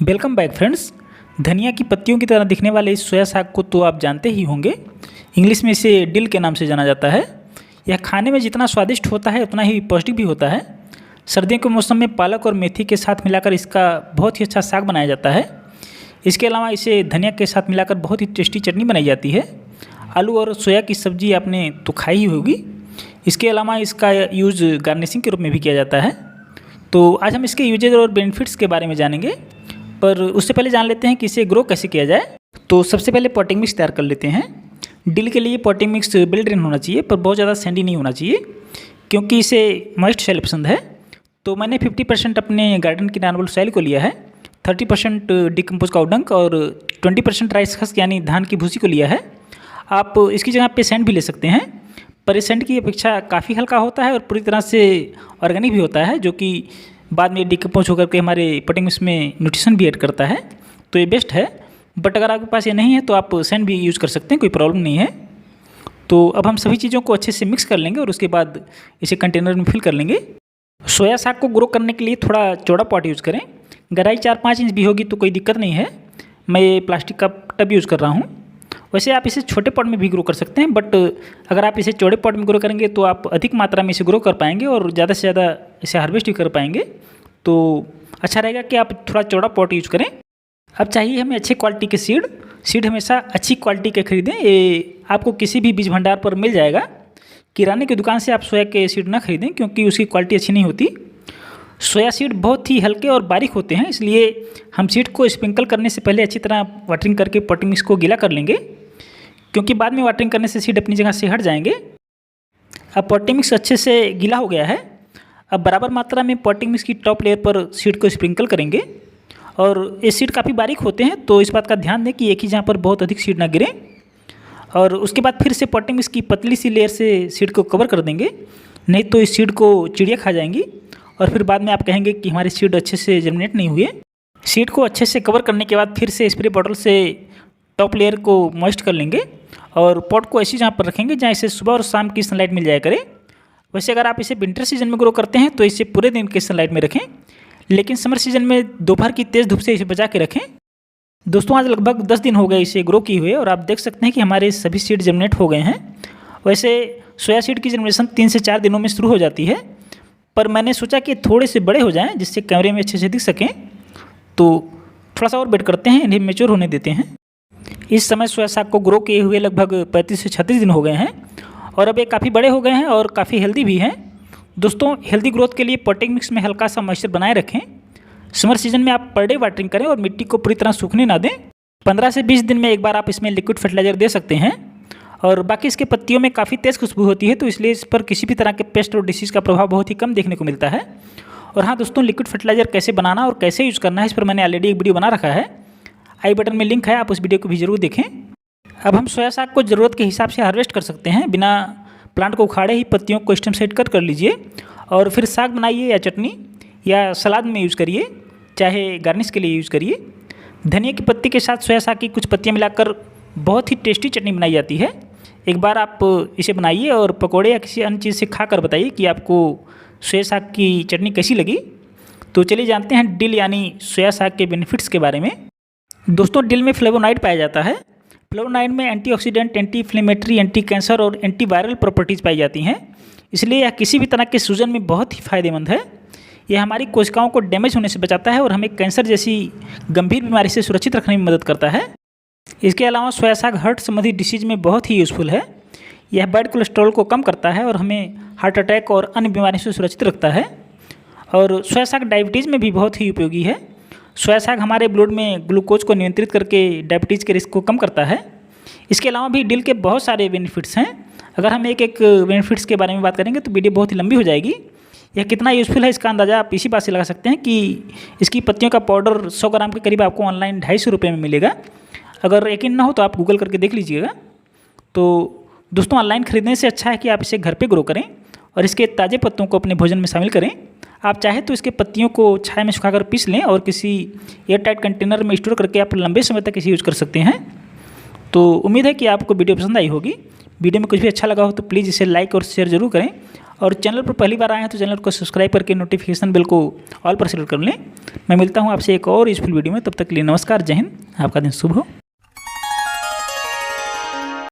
Welcome back friends. धनिया की पत्तियों की तरह दिखने वाले इस सोया साग को तो आप जानते ही होंगे। इंग्लिश में इसे डिल के नाम से जाना जाता है। यह खाने में जितना स्वादिष्ट होता है उतना ही पौष्टिक भी होता है। सर्दियों के मौसम में पालक और मेथी के साथ मिलाकर इसका बहुत ही अच्छा साग बनाया जाता है। इसके अलावा इसे धनिया के साथ मिलाकर बहुत ही टेस्टी चटनी बनाई जाती है। आलू और सोया की सब्ज़ी आपने तो खाई ही होगी। इसके अलावा इसका यूज़ गार्निशिंग के रूप में भी किया जाता है। तो आज हम इसके यूजेज और बेनिफिट्स के बारे में जानेंगे, पर उससे पहले जान लेते हैं कि इसे ग्रो कैसे किया जाए। तो सबसे पहले पॉटिंग मिक्स तैयार कर लेते हैं। डिल के लिए पॉटिंग मिक्स वेल ड्रेन होना चाहिए, पर बहुत ज़्यादा सैंडी नहीं होना चाहिए, क्योंकि इसे मॉइस्ट सॉइल पसंद है। तो मैंने 50% अपने गार्डन की नॉर्मल सॉइल को लिया है, 30% डिकम्पोज काउ डंक और 20% राइस हस्क यानी धान की भूसी को लिया है। आप इसकी जगह पे सैंड भी ले सकते हैं, पर इस सैंड की अपेक्षा काफ़ी हल्का होता है और पूरी तरह से ऑर्गेनिक भी होता है, जो कि बाद में डिकम्पोज होकर के हमारे पॉटिंग मिक्स में न्यूट्रिशन भी ऐड करता है। तो ये बेस्ट है। बट अगर आपके पास ये नहीं है तो आप सैंड भी यूज़ कर सकते हैं, कोई प्रॉब्लम नहीं है। तो अब हम सभी चीज़ों को अच्छे से मिक्स कर लेंगे और उसके बाद इसे कंटेनर में फिल कर लेंगे। सोया साग को ग्रो करने के लिए थोड़ा चौड़ा पॉट यूज़ करें। गहराई 4-5 इंच भी होगी तो कोई दिक्कत नहीं है। मैं ये प्लास्टिक का टब यूज़ कर रहा हूँ। वैसे आप इसे छोटे पॉट में भी ग्रो कर सकते हैं, बट अगर आप इसे चौड़े पॉट में ग्रो करेंगे तो आप अधिक मात्रा में इसे ग्रो कर पाएंगे और ज़्यादा से ज़्यादा इसे हार्वेस्ट भी कर पाएंगे। तो अच्छा रहेगा कि आप थोड़ा चौड़ा पॉट यूज करें। अब चाहिए हमें अच्छी क्वालिटी के सीड हमेशा अच्छी क्वालिटी के खरीदें। ये आपको किसी भी बीज भंडार पर मिल जाएगा। किराने की दुकान से आप सोया के सीड ना खरीदें, क्योंकि उसकी क्वालिटी अच्छी नहीं होती। सोया सीड बहुत ही हल्के और बारीक होते हैं, इसलिए हम सीड को स्प्रिंकल करने से पहले अच्छी तरह वाटरिंग करके पॉटिंग मिक्स को गीला कर लेंगे, क्योंकि बाद में वाटरिंग करने से सीड अपनी जगह से हट जाएंगे। अब पॉटिंग मिक्स अच्छे से गीला हो गया है। अब बराबर मात्रा में पॉटिंग मिक्स की टॉप लेयर पर सीड को स्प्रिंकल करेंगे। और ये सीड काफ़ी बारीक होते हैं, तो इस बात का ध्यान दें कि एक ही जगह पर बहुत अधिक सीड ना गिरे। और उसके बाद फिर से पॉटिंग मिक्स की पतली सी लेयर से सीड को कवर कर देंगे, नहीं तो इस सीड को चिड़िया खा जाएंगी और फिर बाद में आप कहेंगे कि हमारे सीड अच्छे से जर्मिनेट नहीं हुए। सीड को अच्छे से कवर करने के बाद फिर से स्प्रे बॉटल से टॉप लेयर को मॉइस्ट कर लेंगे और पॉट को ऐसी जगह पर रखेंगे जहाँ इसे सुबह और शाम की सनलाइट मिल जाया करे। वैसे अगर आप इसे विंटर सीजन में ग्रो करते हैं तो इसे पूरे दिन की सनलाइट में रखें, लेकिन समर सीजन में दोपहर की तेज़ धूप से इसे बचा के रखें। दोस्तों, आज लगभग 10 दिन हो गए इसे ग्रो किए हुए और आप देख सकते हैं कि हमारे सभी सीड जर्मिनेट हो गए हैं। वैसे सोया सीड की जर्मिनेशन 3 से 4 दिनों में शुरू हो जाती है, पर मैंने सोचा कि थोड़े से बड़े हो जाएँ जिससे कैमरे में अच्छे से दिख सकें, तो थोड़ा सा और वेट करते हैं, इन्हें मैच्योर होने देते हैं। इस समय सोया साग को ग्रो किए हुए लगभग 35 से 36 दिन हो गए हैं और अब ये काफ़ी बड़े हो गए हैं और काफ़ी हेल्दी भी हैं। दोस्तों, हेल्दी ग्रोथ के लिए पॉटिंग मिक्स में हल्का सा मॉइस्चर बनाए रखें। समर सीजन में आप पर डे वाटरिंग करें और मिट्टी को पूरी तरह सूखने ना दें। 15 से 20 दिन में एक बार आप इसमें लिक्विड फर्टिलाइजर दे सकते हैं। और बाकी इसके पत्तियों में काफ़ी तेज़ खुशबू होती है, तो इसलिए इस पर किसी भी तरह के पेस्ट और डिसीज़ का प्रभाव बहुत ही कम देखने को मिलता है। और हाँ दोस्तों, लिक्विड फर्टिलाइजर कैसे बनाना और कैसे यूज़ करना है इस पर मैंने ऑलरेडी एक वीडियो बना रखा है। आई बटन में लिंक है, आप उस वीडियो को भी जरूर देखें। अब हम सोया साग को ज़रूरत के हिसाब से हार्वेस्ट कर सकते हैं। बिना प्लांट को उखाड़े ही पत्तियों को स्टेम सेट कर लीजिए और फिर साग बनाइए या चटनी या सलाद में यूज़ करिए, चाहे गार्निश के लिए यूज़ करिए। धनिया की पत्ती के साथ सोया साग की कुछ पत्तियां मिलाकर बहुत ही टेस्टी चटनी बनाई जाती है। एक बार आप इसे बनाइए और पकौड़े या किसी अन्य चीज़ से खाकर बताइए कि आपको सोया साग की चटनी कैसी लगी। तो चलिए जानते हैं डिल यानी सोया साग के बेनिफिट्स के बारे में। दोस्तों, डिल में फ्लेवोनाइड पाया जाता है। फ्लेवोनाइड में antioxidant, anti inflammatory, anti cancer और एंटीवायरल प्रॉपर्टीज़ पाई जाती हैं, इसलिए यह किसी भी तरह के सूजन में बहुत ही फायदेमंद है। यह हमारी कोशिकाओं को डैमेज होने से बचाता है और हमें कैंसर जैसी गंभीर बीमारी से सुरक्षित रखने में मदद करता है। इसके अलावा सोया साग हार्ट संबंधी डिसीज में बहुत ही यूज़फुल है। यह बैड कोलेस्ट्रॉल को कम करता है और हमें हार्ट अटैक और अन्य बीमारियों से सुरक्षित रखता है। और सोया साग डायबिटीज़ में भी बहुत ही उपयोगी है। सोया साग हमारे ब्लड में ग्लूकोज को नियंत्रित करके डायबिटीज़ के रिस्क को कम करता है। इसके अलावा भी डिल के बहुत सारे बेनिफिट्स हैं। अगर हम एक एक बेनिफिट्स के बारे में बात करेंगे तो वीडियो बहुत ही लंबी हो जाएगी। यह कितना यूज़फुल है इसका अंदाज़ा आप इसी बात से लगा सकते हैं कि इसकी पत्तियों का पाउडर 100 ग्राम के करीब आपको ऑनलाइन 250 रुपये में मिलेगा। अगर यकीन ना हो तो आप गूगल करके देख लीजिएगा। तो दोस्तों, ऑनलाइन खरीदने से अच्छा है कि आप इसे घर पर ग्रो करें और इसके ताज़े पत्तों को अपने भोजन में शामिल करें। आप चाहे तो इसके पत्तियों को छाया में सुखाकर पीस लें और किसी एयर टाइट कंटेनर में स्टोर करके आप लंबे समय तक इसे यूज़ कर सकते हैं। तो उम्मीद है कि आपको वीडियो पसंद आई होगी। वीडियो में कुछ भी अच्छा लगा हो तो प्लीज़ इसे लाइक और शेयर जरूर करें और चैनल पर पहली बार आए हैं तो चैनल को सब्सक्राइब करके नोटिफिकेशन बेल को ऑल पर सेलेक्ट कर लें। मैं मिलता हूँ आपसे एक और यूजफुल वीडियो में, तब तक के लिए नमस्कार, जय हिंद, आपका दिन शुभ हो।